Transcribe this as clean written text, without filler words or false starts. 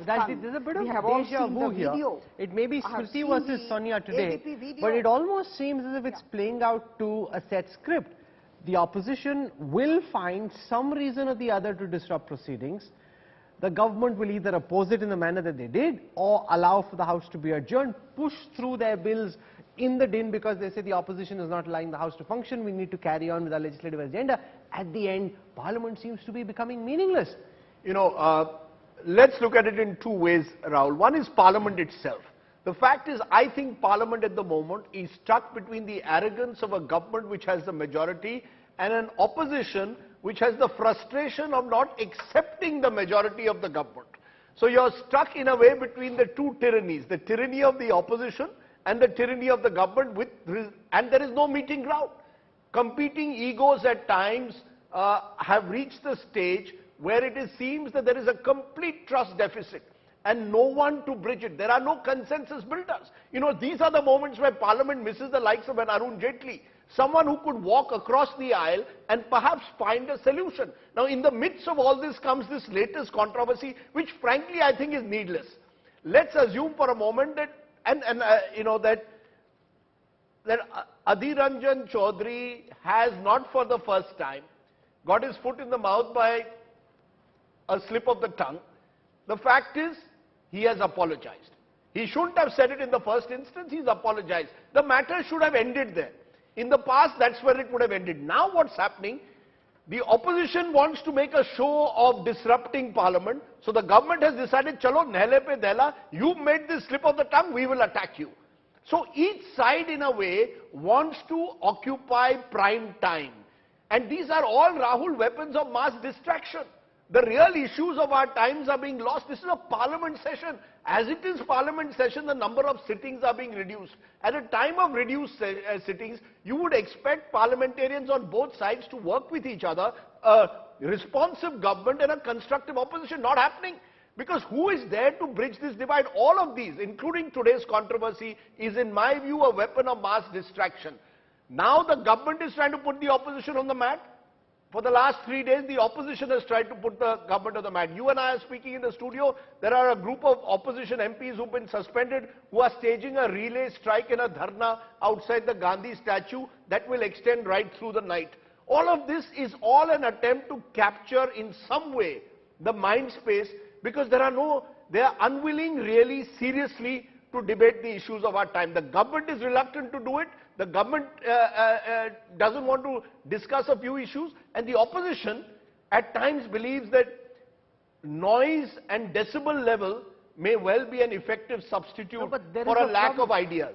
Rajdeep, there's a bit of We have all deja seen vu the here. video. It may be I have Smriti seen versus the Sonia today, ABP video. but it almost seems as if it's playing out to a set script. The opposition will find some reason or the other to disrupt proceedings. The government will either oppose it in the manner that they did or allow for the House to be adjourned, push through their bills in the din because they say the opposition is not allowing the House to function, we need to carry on with our legislative agenda. At the end, Parliament seems to be becoming meaningless. You know, let's look at it in two ways, Rahul. One is Parliament itself. The fact is, I think Parliament at the moment is stuck between the arrogance of a government which has the majority and an opposition which has the frustration of not accepting the majority of the government. So you're stuck in a way between the two tyrannies, the tyranny of the opposition and the tyranny of the government, and there is no meeting ground. Competing egos at times have reached the stage where it seems that there is a complete trust deficit and no one to bridge it. There are no consensus builders. You know, these are the moments where Parliament misses the likes of an Arun Jaitely, someone who could walk across the aisle and perhaps find a solution. Now, in the midst of all this comes this latest controversy, which frankly I think is needless. Let's assume for a moment that, that Adhir Chowdhury has not for the first time got his foot in the mouth by a slip of the tongue. The fact is, he has apologized. He shouldn't have said it in the first instance, he's apologized. The matter should have ended there. In the past, that's where it would have ended. Now what's happening? The opposition wants to make a show of disrupting Parliament. So the government has decided, chalo, nehle pe dehla, you've made this slip of the tongue, we will attack you. So each side in a way wants to occupy prime time. And these are all, Rahul, weapons of mass distraction. The real issues of our times are being lost. This is a Parliament session. As it is Parliament session, the number of sittings are being reduced. At a time of reduced sittings, you would expect parliamentarians on both sides to work with each other, a responsive government and a constructive opposition. Not happening. Because who is there to bridge this divide? All of these, including today's controversy, is in my view a weapon of mass distraction. Now the government is trying to put the opposition on the mat. For the last 3 days, the opposition has tried to put the government on the mat. You and I are speaking in the studio. There are a group of opposition MPs who've been suspended, who are staging a relay strike and a dharna outside the Gandhi statue that will extend right through the night. All of this is all an attempt to capture in some way the mind space, because they are unwilling really seriously to debate the issues of our time. The government is reluctant to do it. The government doesn't want to discuss a few issues, and the opposition at times believes that noise and decibel level may well be an effective substitute for a lack of ideas.